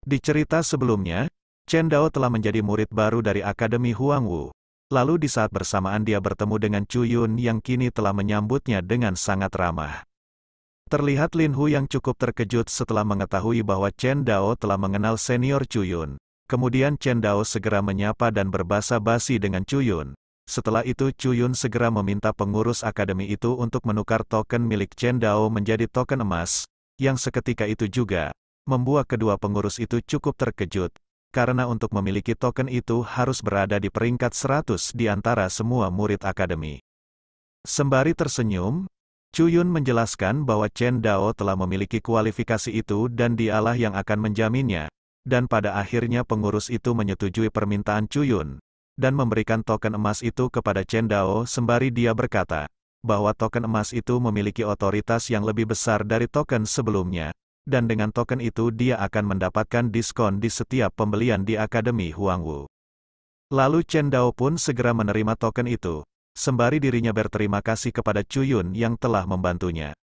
Di cerita sebelumnya, Chen Dao telah menjadi murid baru dari Akademi Huangwu. Lalu di saat bersamaan dia bertemu dengan Chu Yun yang kini telah menyambutnya dengan sangat ramah. Terlihat Lin Hu yang cukup terkejut setelah mengetahui bahwa Chen Dao telah mengenal senior Chu Yun. Kemudian Chen Dao segera menyapa dan berbasa-basi dengan Chu Yun. Setelah itu Chu Yun segera meminta pengurus akademi itu untuk menukar token milik Chen Dao menjadi token emas, yang seketika itu juga membuat kedua pengurus itu cukup terkejut, karena untuk memiliki token itu harus berada di peringkat 100 di antara semua murid akademi. Sembari tersenyum, Chu Yun menjelaskan bahwa Chen Dao telah memiliki kualifikasi itu dan dialah yang akan menjaminnya, dan pada akhirnya pengurus itu menyetujui permintaan Chu Yun, dan memberikan token emas itu kepada Chen Dao sembari dia berkata, bahwa token emas itu memiliki otoritas yang lebih besar dari token sebelumnya, dan dengan token itu dia akan mendapatkan diskon di setiap pembelian di Akademi Huangwu. Lalu Chen Dao pun segera menerima token itu, sembari dirinya berterima kasih kepada Chu Yun yang telah membantunya.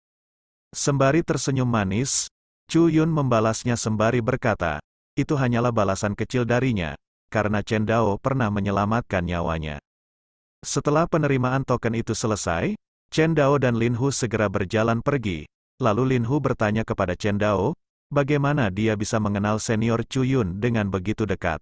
Sembari tersenyum manis, Chu Yun membalasnya sembari berkata, itu hanyalah balasan kecil darinya, karena Chen Dao pernah menyelamatkan nyawanya. Setelah penerimaan token itu selesai, Chen Dao dan Lin Hu segera berjalan pergi, lalu Lin Hu bertanya kepada Chen Dao, bagaimana dia bisa mengenal senior Chu Yun dengan begitu dekat.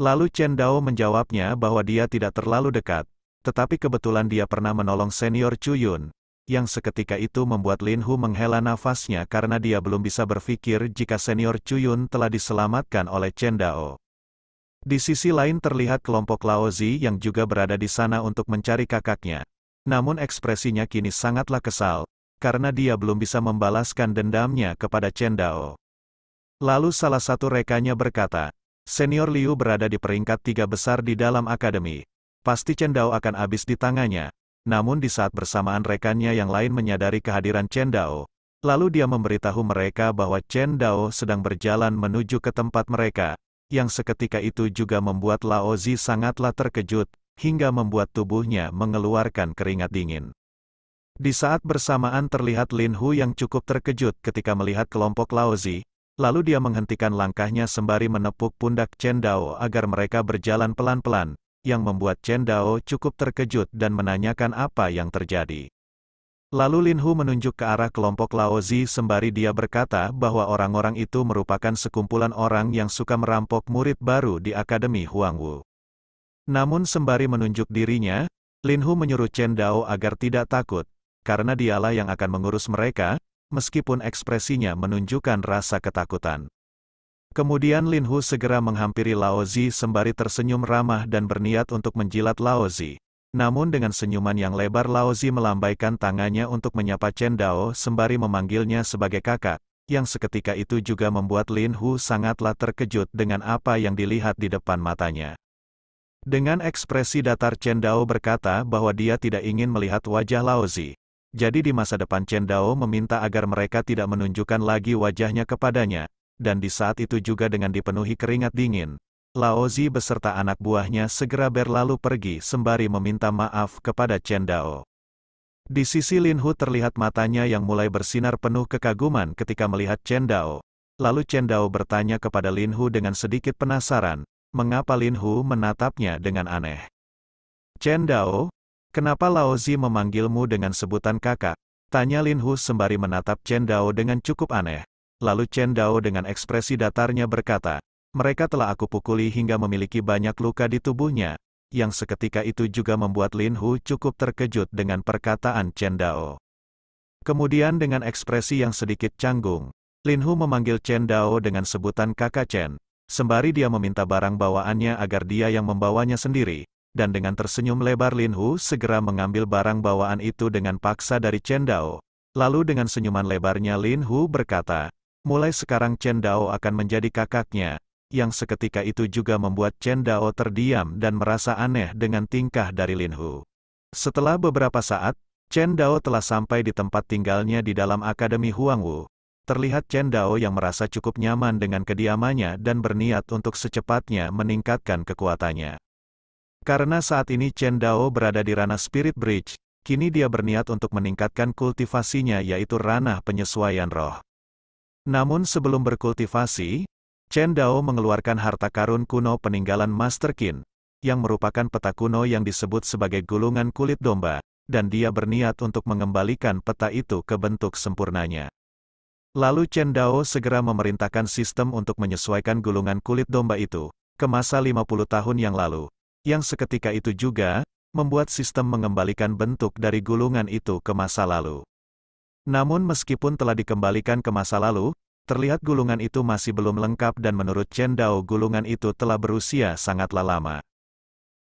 Lalu Chen Dao menjawabnya bahwa dia tidak terlalu dekat, tetapi kebetulan dia pernah menolong senior Chu Yun, yang seketika itu membuat Lin Hu menghela nafasnya karena dia belum bisa berpikir jika senior Chu Yun telah diselamatkan oleh Chen Dao. Di sisi lain terlihat kelompok Lao Zi yang juga berada di sana untuk mencari kakaknya. Namun ekspresinya kini sangatlah kesal, karena dia belum bisa membalaskan dendamnya kepada Chen Dao. Lalu salah satu rekannya berkata, senior Liu berada di peringkat 3 besar di dalam akademi. Pasti Chen Dao akan habis di tangannya. Namun di saat bersamaan rekannya yang lain menyadari kehadiran Chen Dao, lalu dia memberitahu mereka bahwa Chen Dao sedang berjalan menuju ke tempat mereka, yang seketika itu juga membuat Lao Zi sangatlah terkejut, hingga membuat tubuhnya mengeluarkan keringat dingin. Di saat bersamaan terlihat Lin Hu yang cukup terkejut ketika melihat kelompok Lao Zi, lalu dia menghentikan langkahnya sembari menepuk pundak Chen Dao agar mereka berjalan pelan-pelan, yang membuat Chen Dao cukup terkejut dan menanyakan apa yang terjadi. Lalu Lin Hu menunjuk ke arah kelompok Lao Zi sembari dia berkata bahwa orang-orang itu merupakan sekumpulan orang yang suka merampok murid baru di Akademi Huangwu. Namun sembari menunjuk dirinya, Lin Hu menyuruh Chen Dao agar tidak takut, karena dialah yang akan mengurus mereka, meskipun ekspresinya menunjukkan rasa ketakutan. Kemudian Lin Hu segera menghampiri Lao Zi sembari tersenyum ramah dan berniat untuk menjilat Lao Zi. Namun dengan senyuman yang lebar Lao Zi melambaikan tangannya untuk menyapa Chen Dao sembari memanggilnya sebagai kakak, yang seketika itu juga membuat Lin Hu sangatlah terkejut dengan apa yang dilihat di depan matanya. Dengan ekspresi datar Chen Dao berkata bahwa dia tidak ingin melihat wajah Lao Zi. Jadi di masa depan Chen Dao meminta agar mereka tidak menunjukkan lagi wajahnya kepadanya. Dan di saat itu juga dengan dipenuhi keringat dingin, Lao Zi beserta anak buahnya segera berlalu pergi sembari meminta maaf kepada Chen Dao. Di sisi Lin Hu terlihat matanya yang mulai bersinar penuh kekaguman ketika melihat Chen Dao. Lalu Chen Dao bertanya kepada Lin Hu dengan sedikit penasaran, mengapa Lin Hu menatapnya dengan aneh. Chen Dao, kenapa Lao Zi memanggilmu dengan sebutan kakak? Tanya Lin Hu sembari menatap Chen Dao dengan cukup aneh. Lalu Chen Dao dengan ekspresi datarnya berkata, mereka telah aku pukuli hingga memiliki banyak luka di tubuhnya, yang seketika itu juga membuat Lin Hu cukup terkejut dengan perkataan Chen Dao. Kemudian dengan ekspresi yang sedikit canggung, Lin Hu memanggil Chen Dao dengan sebutan kakak Chen, sembari dia meminta barang bawaannya agar dia yang membawanya sendiri, dan dengan tersenyum lebar Lin Hu segera mengambil barang bawaan itu dengan paksa dari Chen Dao. Lalu dengan senyuman lebarnya Lin Hu berkata, mulai sekarang Chen Dao akan menjadi kakaknya, yang seketika itu juga membuat Chen Dao terdiam dan merasa aneh dengan tingkah dari Lin Hu. Setelah beberapa saat, Chen Dao telah sampai di tempat tinggalnya di dalam Akademi Huangwu. Terlihat Chen Dao yang merasa cukup nyaman dengan kediamannya dan berniat untuk secepatnya meningkatkan kekuatannya. Karena saat ini Chen Dao berada di ranah Spirit Bridge, kini dia berniat untuk meningkatkan kultivasinya yaitu ranah penyesuaian roh. Namun sebelum berkultivasi, Chen Dao mengeluarkan harta karun kuno peninggalan Master Qin, yang merupakan peta kuno yang disebut sebagai gulungan kulit domba, dan dia berniat untuk mengembalikan peta itu ke bentuk sempurnanya. Lalu Chen Dao segera memerintahkan sistem untuk menyesuaikan gulungan kulit domba itu ke masa 50 tahun yang lalu, yang seketika itu juga membuat sistem mengembalikan bentuk dari gulungan itu ke masa lalu. Namun meskipun telah dikembalikan ke masa lalu, terlihat gulungan itu masih belum lengkap dan menurut Chen Dao gulungan itu telah berusia sangatlah lama.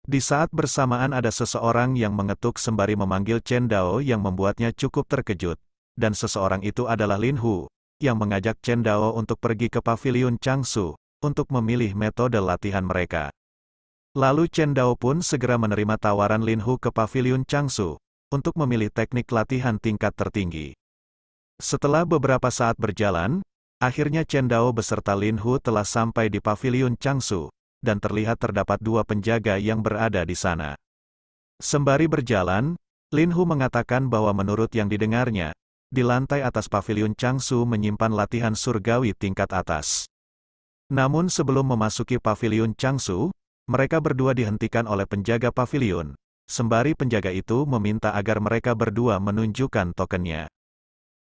Di saat bersamaan ada seseorang yang mengetuk sembari memanggil Chen Dao yang membuatnya cukup terkejut, dan seseorang itu adalah Lin Hu, yang mengajak Chen Dao untuk pergi ke paviliun Changshu, untuk memilih metode latihan mereka. Lalu Chen Dao pun segera menerima tawaran Lin Hu ke paviliun Changshu, untuk memilih teknik latihan tingkat tertinggi. Setelah beberapa saat berjalan, akhirnya Chen Dao beserta Lin Hu telah sampai di paviliun Changshu, dan terlihat terdapat dua penjaga yang berada di sana. Sembari berjalan, Lin Hu mengatakan bahwa menurut yang didengarnya, di lantai atas paviliun Changshu menyimpan latihan surgawi tingkat atas. Namun sebelum memasuki paviliun Changshu, mereka berdua dihentikan oleh penjaga paviliun, sembari penjaga itu meminta agar mereka berdua menunjukkan tokennya.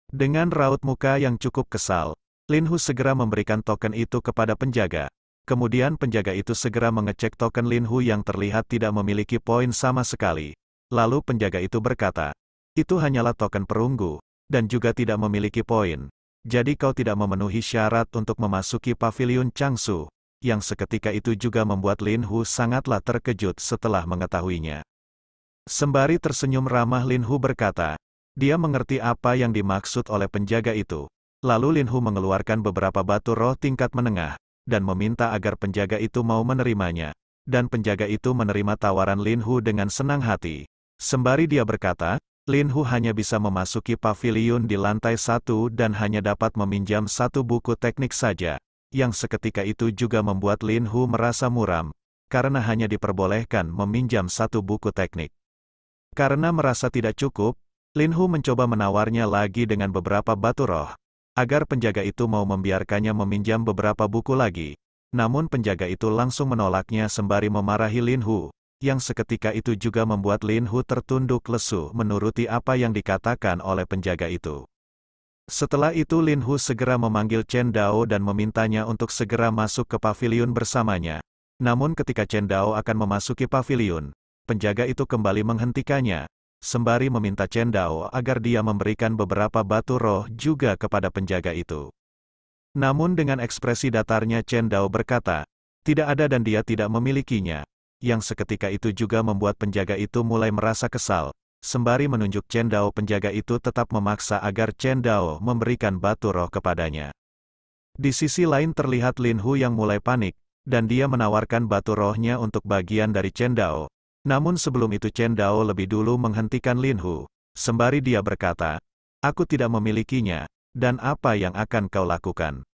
Dengan raut muka yang cukup kesal, Lin Hu segera memberikan token itu kepada penjaga. Kemudian penjaga itu segera mengecek token Lin Hu yang terlihat tidak memiliki poin sama sekali. Lalu penjaga itu berkata, "Itu hanyalah token perunggu, dan juga tidak memiliki poin. Jadi kau tidak memenuhi syarat untuk memasuki paviliun Changshu," yang seketika itu juga membuat Lin Hu sangatlah terkejut setelah mengetahuinya. Sembari tersenyum ramah Lin Hu berkata, dia mengerti apa yang dimaksud oleh penjaga itu. Lalu Lin Hu mengeluarkan beberapa batu roh tingkat menengah, dan meminta agar penjaga itu mau menerimanya. Dan penjaga itu menerima tawaran Lin Hu dengan senang hati. Sembari dia berkata, Lin Hu hanya bisa memasuki paviliun di lantai 1 dan hanya dapat meminjam satu buku teknik saja, yang seketika itu juga membuat Lin Hu merasa muram, karena hanya diperbolehkan meminjam satu buku teknik. Karena merasa tidak cukup, Lin Hu mencoba menawarnya lagi dengan beberapa batu roh, agar penjaga itu mau membiarkannya meminjam beberapa buku lagi. Namun penjaga itu langsung menolaknya sembari memarahi Lin Hu, yang seketika itu juga membuat Lin Hu tertunduk lesu menuruti apa yang dikatakan oleh penjaga itu. Setelah itu Lin Hu segera memanggil Chen Dao dan memintanya untuk segera masuk ke paviliun bersamanya. Namun ketika Chen Dao akan memasuki paviliun, penjaga itu kembali menghentikannya, sembari meminta Chen Dao agar dia memberikan beberapa batu roh juga kepada penjaga itu. Namun dengan ekspresi datarnya Chen Dao berkata, tidak ada dan dia tidak memilikinya. Yang seketika itu juga membuat penjaga itu mulai merasa kesal, sembari menunjuk Chen Dao. Penjaga itu tetap memaksa agar Chen Dao memberikan batu roh kepadanya. Di sisi lain terlihat Lin Hu yang mulai panik, dan dia menawarkan batu rohnya untuk bagian dari Chen Dao. Namun sebelum itu Chen Dao lebih dulu menghentikan Lin Hu, sembari dia berkata, aku tidak memilikinya, dan apa yang akan kau lakukan?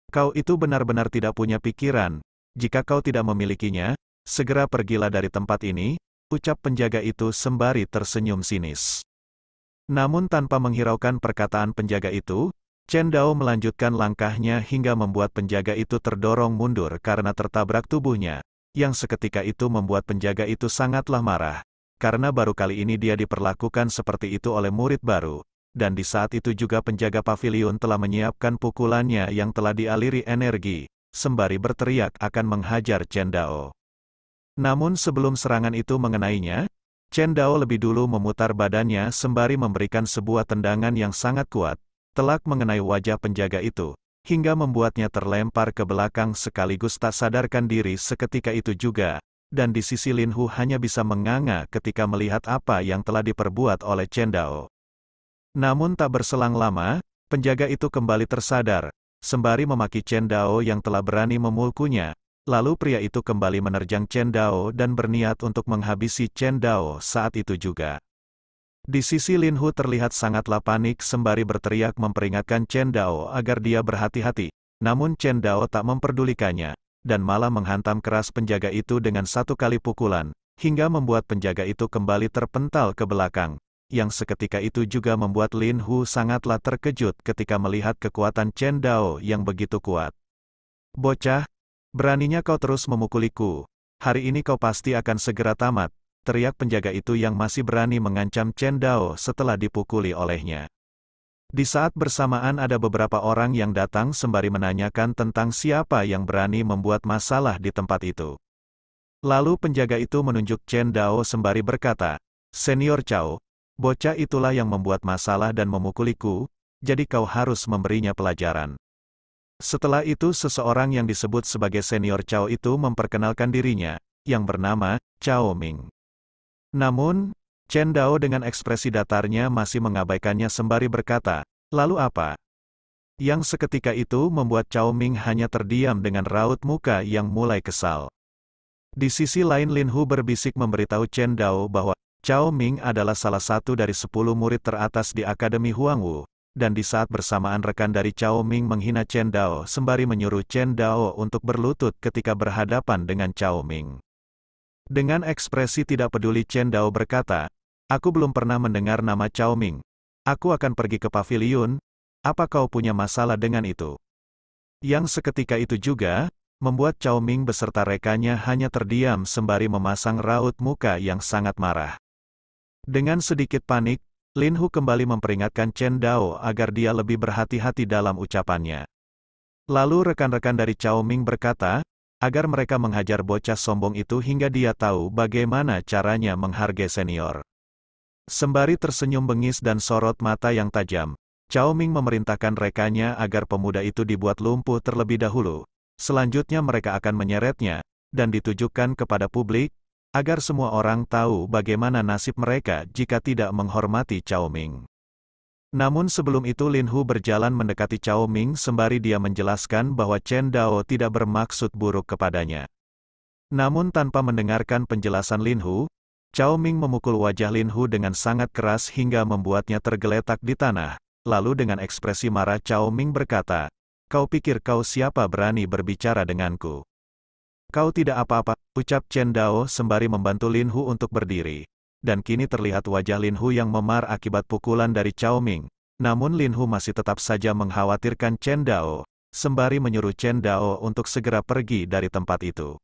Kau itu benar-benar tidak punya pikiran. Jika kau tidak memilikinya, segera pergilah dari tempat ini, ucap penjaga itu sembari tersenyum sinis. Namun tanpa menghiraukan perkataan penjaga itu, Chen Dao melanjutkan langkahnya hingga membuat penjaga itu terdorong mundur karena tertabrak tubuhnya, yang seketika itu membuat penjaga itu sangatlah marah, karena baru kali ini dia diperlakukan seperti itu oleh murid baru, dan di saat itu juga penjaga paviliun telah menyiapkan pukulannya yang telah dialiri energi, sembari berteriak akan menghajar Chen Dao. Namun sebelum serangan itu mengenainya, Chen Dao lebih dulu memutar badannya sembari memberikan sebuah tendangan yang sangat kuat, telak mengenai wajah penjaga itu, hingga membuatnya terlempar ke belakang sekaligus tak sadarkan diri seketika itu juga, dan di sisi Lin Hu hanya bisa menganga ketika melihat apa yang telah diperbuat oleh Chen Dao. Namun tak berselang lama, penjaga itu kembali tersadar, sembari memaki Chen Dao yang telah berani memukulnya. Lalu pria itu kembali menerjang Chen Dao dan berniat untuk menghabisi Chen Dao saat itu juga. Di sisi Lin Hu terlihat sangatlah panik sembari berteriak memperingatkan Chen Dao agar dia berhati-hati. Namun Chen Dao tak memperdulikannya, dan malah menghantam keras penjaga itu dengan satu kali pukulan, hingga membuat penjaga itu kembali terpental ke belakang, yang seketika itu juga membuat Lin Hu sangatlah terkejut ketika melihat kekuatan Chen Dao yang begitu kuat. "Bocah, beraninya kau terus memukuliku. Hari ini kau pasti akan segera tamat," teriak penjaga itu yang masih berani mengancam Chen Dao setelah dipukuli olehnya. Di saat bersamaan ada beberapa orang yang datang sembari menanyakan tentang siapa yang berani membuat masalah di tempat itu. Lalu penjaga itu menunjuk Chen Dao sembari berkata, "Senior Cao, bocah itulah yang membuat masalah dan memukuliku, jadi kau harus memberinya pelajaran." Setelah itu seseorang yang disebut sebagai Senior Cao itu memperkenalkan dirinya, yang bernama Cao Ming. Namun, Chen Dao dengan ekspresi datarnya masih mengabaikannya sembari berkata, "Lalu apa?" Yang seketika itu membuat Cao Ming hanya terdiam dengan raut muka yang mulai kesal. Di sisi lain Lin Hu berbisik memberitahu Chen Dao bahwa Cao Ming adalah salah satu dari 10 murid teratas di Akademi Huangwu, dan di saat bersamaan rekan dari Cao Ming menghina Chen Dao sembari menyuruh Chen Dao untuk berlutut ketika berhadapan dengan Cao Ming. Dengan ekspresi tidak peduli Chen Dao berkata, "Aku belum pernah mendengar nama Cao Ming. Aku akan pergi ke paviliun, apa kau punya masalah dengan itu?" Yang seketika itu juga, membuat Cao Ming beserta rekannya hanya terdiam sembari memasang raut muka yang sangat marah. Dengan sedikit panik, Lin Hu kembali memperingatkan Chen Dao agar dia lebih berhati-hati dalam ucapannya. Lalu rekan-rekan dari Cao Ming berkata, agar mereka menghajar bocah sombong itu hingga dia tahu bagaimana caranya menghargai senior. Sembari tersenyum bengis dan sorot mata yang tajam, Cao Ming memerintahkan rekannya agar pemuda itu dibuat lumpuh terlebih dahulu. Selanjutnya mereka akan menyeretnya, dan ditujukan kepada publik, agar semua orang tahu bagaimana nasib mereka jika tidak menghormati Cao Ming. Namun sebelum itu Lin Hu berjalan mendekati Cao Ming sembari dia menjelaskan bahwa Chen Dao tidak bermaksud buruk kepadanya. Namun tanpa mendengarkan penjelasan Lin Hu, Cao Ming memukul wajah Lin Hu dengan sangat keras hingga membuatnya tergeletak di tanah. Lalu dengan ekspresi marah Cao Ming berkata, "Kau pikir kau siapa berani berbicara denganku? Kau tidak apa-apa," ucap Chen Dao sembari membantu Lin Hu untuk berdiri. Dan kini terlihat wajah Lin Hu yang memar akibat pukulan dari Cao Ming. Namun Lin Hu masih tetap saja mengkhawatirkan Chen Dao, sembari menyuruh Chen Dao untuk segera pergi dari tempat itu.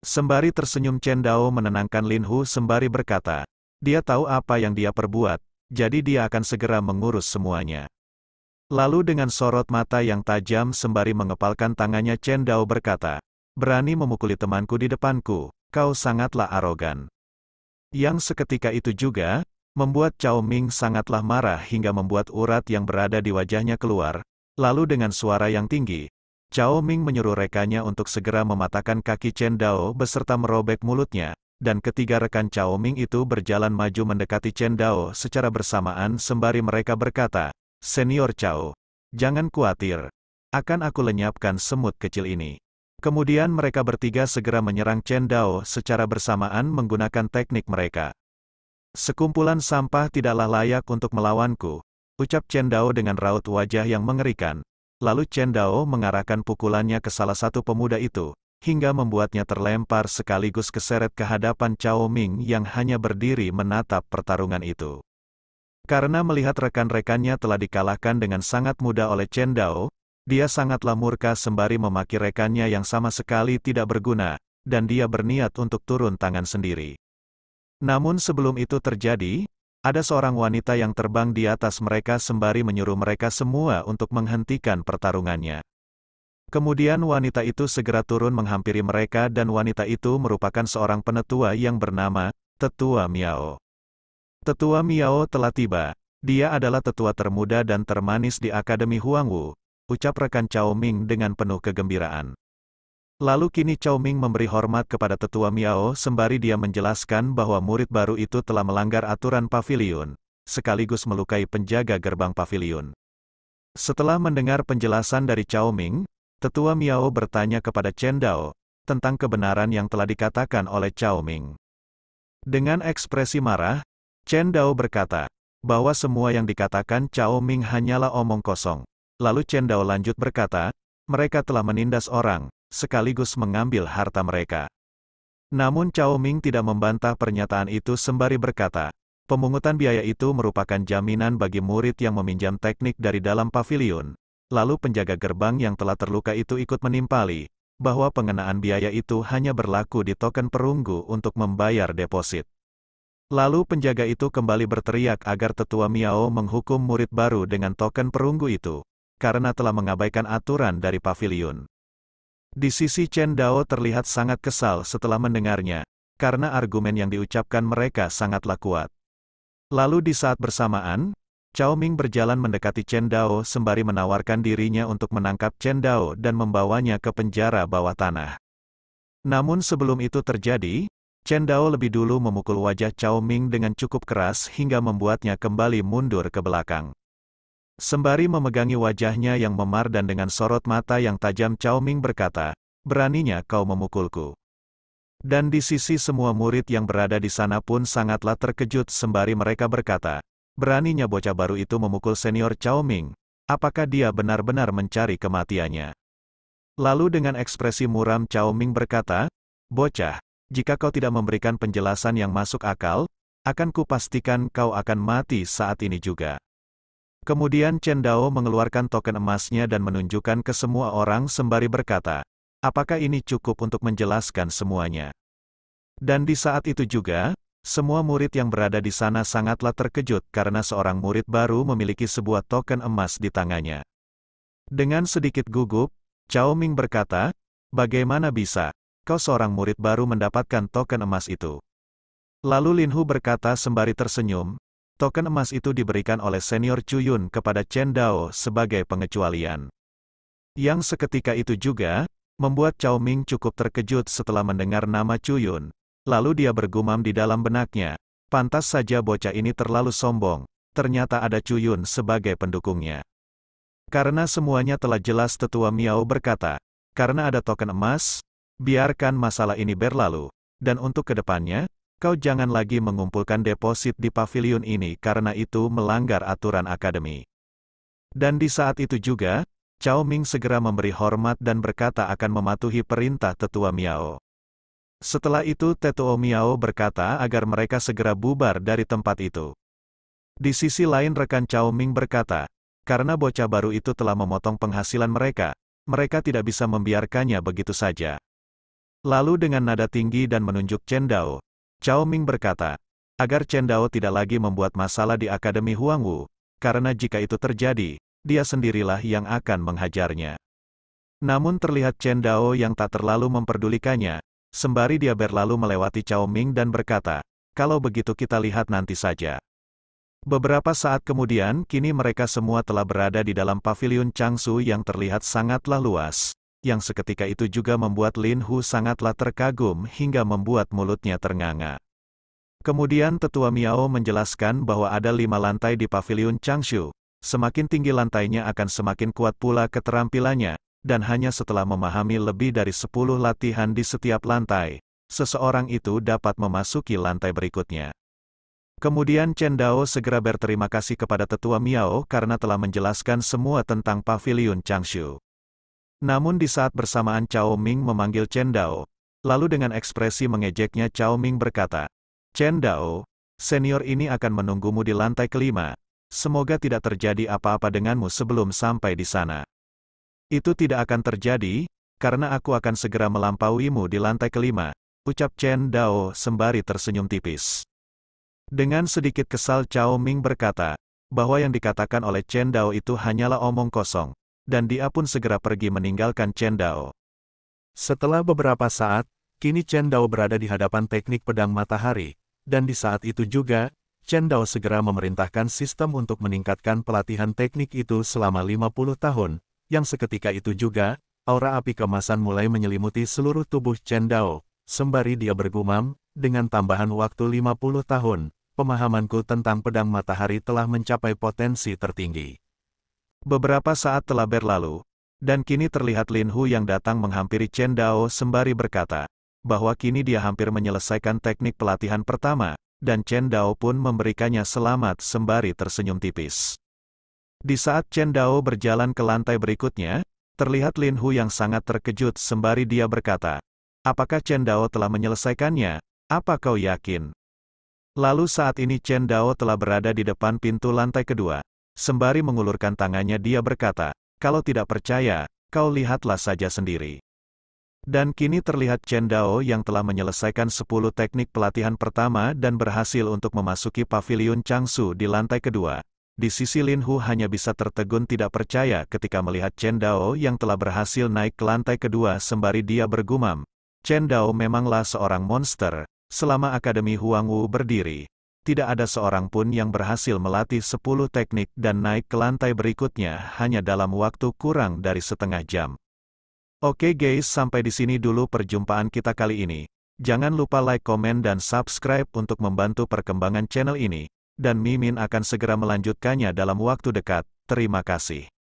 Sembari tersenyum Chen Dao menenangkan Lin Hu sembari berkata, dia tahu apa yang dia perbuat, jadi dia akan segera mengurus semuanya. Lalu dengan sorot mata yang tajam sembari mengepalkan tangannya Chen Dao berkata, "Berani memukuli temanku di depanku, kau sangatlah arogan." Yang seketika itu juga, membuat Cao Ming sangatlah marah hingga membuat urat yang berada di wajahnya keluar. Lalu dengan suara yang tinggi, Cao Ming menyuruh rekannya untuk segera mematahkan kaki Chen Dao beserta merobek mulutnya, dan ketiga rekan Cao Ming itu berjalan maju mendekati Chen Dao secara bersamaan sembari mereka berkata, "Senior Cao, jangan khawatir, akan aku lenyapkan semut kecil ini." Kemudian mereka bertiga segera menyerang Chen Dao secara bersamaan menggunakan teknik mereka. "Sekumpulan sampah tidaklah layak untuk melawanku," ucap Chen Dao dengan raut wajah yang mengerikan. Lalu Chen Dao mengarahkan pukulannya ke salah satu pemuda itu, hingga membuatnya terlempar sekaligus keseret ke hadapan Cao Ming yang hanya berdiri menatap pertarungan itu. Karena melihat rekan-rekannya telah dikalahkan dengan sangat mudah oleh Chen Dao, dia sangatlah murka sembari memaki rekannya yang sama sekali tidak berguna, dan dia berniat untuk turun tangan sendiri. Namun sebelum itu terjadi, ada seorang wanita yang terbang di atas mereka sembari menyuruh mereka semua untuk menghentikan pertarungannya. Kemudian wanita itu segera turun menghampiri mereka dan wanita itu merupakan seorang penetua yang bernama Tetua Miao. Tetua Miao telah tiba. Dia adalah tetua termuda dan termanis di Akademi Huangwu, ucap rekan Cao Ming dengan penuh kegembiraan. Lalu kini Cao Ming memberi hormat kepada Tetua Miao sembari dia menjelaskan bahwa murid baru itu telah melanggar aturan paviliun, sekaligus melukai penjaga gerbang paviliun. Setelah mendengar penjelasan dari Cao Ming, Tetua Miao bertanya kepada Chen Dao tentang kebenaran yang telah dikatakan oleh Cao Ming. Dengan ekspresi marah, Chen Dao berkata bahwa semua yang dikatakan Cao Ming hanyalah omong kosong. Lalu Chen Dao lanjut berkata, mereka telah menindas orang, sekaligus mengambil harta mereka. Namun Cao Ming tidak membantah pernyataan itu sembari berkata, pemungutan biaya itu merupakan jaminan bagi murid yang meminjam teknik dari dalam paviliun, Lalu penjaga gerbang yang telah terluka itu ikut menimpali, bahwa pengenaan biaya itu hanya berlaku di token perunggu untuk membayar deposit. Lalu penjaga itu kembali berteriak agar Tetua Miao menghukum murid baru dengan token perunggu itu, karena telah mengabaikan aturan dari paviliun. Di sisi Chen Dao terlihat sangat kesal setelah mendengarnya, karena argumen yang diucapkan mereka sangatlah kuat. Lalu di saat bersamaan, Cao Ming berjalan mendekati Chen Dao sembari menawarkan dirinya untuk menangkap Chen Dao dan membawanya ke penjara bawah tanah. Namun sebelum itu terjadi, Chen Dao lebih dulu memukul wajah Cao Ming dengan cukup keras hingga membuatnya kembali mundur ke belakang. Sembari memegangi wajahnya yang memar dan dengan sorot mata yang tajam, Cao Ming berkata, "Beraninya kau memukulku." Dan di sisi semua murid yang berada di sana pun sangatlah terkejut sembari mereka berkata, beraninya bocah baru itu memukul senior Cao Ming, apakah dia benar-benar mencari kematiannya? Lalu dengan ekspresi muram Cao Ming berkata, "Bocah, jika kau tidak memberikan penjelasan yang masuk akal, akan kupastikan kau akan mati saat ini juga." Kemudian Chen Dao mengeluarkan token emasnya dan menunjukkan ke semua orang sembari berkata, apakah ini cukup untuk menjelaskan semuanya? Dan di saat itu juga, semua murid yang berada di sana sangatlah terkejut karena seorang murid baru memiliki sebuah token emas di tangannya. Dengan sedikit gugup, Cao Ming berkata, bagaimana bisa, kau seorang murid baru mendapatkan token emas itu? Lalu Lin Hu berkata sembari tersenyum, token emas itu diberikan oleh senior Chu Yun kepada Chen Dao sebagai pengecualian. Yang seketika itu juga, membuat Cao Ming cukup terkejut setelah mendengar nama Chu Yun. Lalu dia bergumam di dalam benaknya, pantas saja bocah ini terlalu sombong, ternyata ada Chu Yun sebagai pendukungnya. Karena semuanya telah jelas, Tetua Miao berkata, karena ada token emas, biarkan masalah ini berlalu, dan untuk kedepannya, kau jangan lagi mengumpulkan deposit di paviliun ini karena itu melanggar aturan akademi. Dan di saat itu juga, Cao Ming segera memberi hormat dan berkata akan mematuhi perintah Tetua Miao. Setelah itu Tetua Miao berkata agar mereka segera bubar dari tempat itu. Di sisi lain rekan Cao Ming berkata, karena bocah baru itu telah memotong penghasilan mereka, mereka tidak bisa membiarkannya begitu saja. Lalu dengan nada tinggi dan menunjuk Chen Dao, Cao Ming berkata, agar Chen Dao tidak lagi membuat masalah di Akademi Huangwu, karena jika itu terjadi, dia sendirilah yang akan menghajarnya. Namun terlihat Chen Dao yang tak terlalu memperdulikannya, sembari dia berlalu melewati Cao Ming dan berkata, kalau begitu kita lihat nanti saja. Beberapa saat kemudian, kini mereka semua telah berada di dalam paviliun Changshu yang terlihat sangatlah luas, yang seketika itu juga membuat Lin Hu sangatlah terkagum hingga membuat mulutnya ternganga. Kemudian Tetua Miao menjelaskan bahwa ada 5 lantai di paviliun Changshu. Semakin tinggi lantainya akan semakin kuat pula keterampilannya, dan hanya setelah memahami lebih dari 10 latihan di setiap lantai, seseorang itu dapat memasuki lantai berikutnya. Kemudian Chen Dao segera berterima kasih kepada Tetua Miao karena telah menjelaskan semua tentang paviliun Changshu. Namun di saat bersamaan Cao Ming memanggil Chen Dao, lalu dengan ekspresi mengejeknya Cao Ming berkata, Chen Dao, senior ini akan menunggumu di lantai kelima. Semoga tidak terjadi apa-apa denganmu sebelum sampai di sana. Itu tidak akan terjadi, karena aku akan segera melampauimu di lantai kelima, ucap Chen Dao sembari tersenyum tipis. Dengan sedikit kesal Cao Ming berkata, bahwa yang dikatakan oleh Chen Dao itu hanyalah omong kosong, dan dia pun segera pergi meninggalkan Chen Dao. Setelah beberapa saat, kini Chen Dao berada di hadapan teknik pedang matahari, dan di saat itu juga, Chen Dao segera memerintahkan sistem untuk meningkatkan pelatihan teknik itu selama 50 tahun, yang seketika itu juga, aura api keemasan mulai menyelimuti seluruh tubuh Chen Dao, sembari dia bergumam, dengan tambahan waktu 50 tahun, pemahamanku tentang pedang matahari telah mencapai potensi tertinggi. Beberapa saat telah berlalu, dan kini terlihat Lin Hu yang datang menghampiri Chen Dao sembari berkata, bahwa kini dia hampir menyelesaikan teknik pelatihan pertama, dan Chen Dao pun memberikannya selamat sembari tersenyum tipis. Di saat Chen Dao berjalan ke lantai berikutnya, terlihat Lin Hu yang sangat terkejut sembari dia berkata, apakah Chen Dao telah menyelesaikannya? Apa kau yakin? Lalu saat ini Chen Dao telah berada di depan pintu lantai kedua. Sembari mengulurkan tangannya dia berkata, Kalau tidak percaya, kau lihatlah saja sendiri. Dan kini terlihat Chen Dao yang telah menyelesaikan 10 teknik pelatihan pertama dan berhasil untuk memasuki paviliun Changsu di lantai kedua. Di sisi Lin Hu hanya bisa tertegun tidak percaya ketika melihat Chen Dao yang telah berhasil naik ke lantai kedua sembari dia bergumam. Chen Dao memanglah seorang monster, selama Akademi Huangwu berdiri. Tidak ada seorang pun yang berhasil melatih 10 teknik dan naik ke lantai berikutnya hanya dalam waktu kurang dari setengah jam. Oke guys, sampai di sini dulu perjumpaan kita kali ini. Jangan lupa like, komen, dan subscribe untuk membantu perkembangan channel ini. Dan Mimin akan segera melanjutkannya dalam waktu dekat. Terima kasih.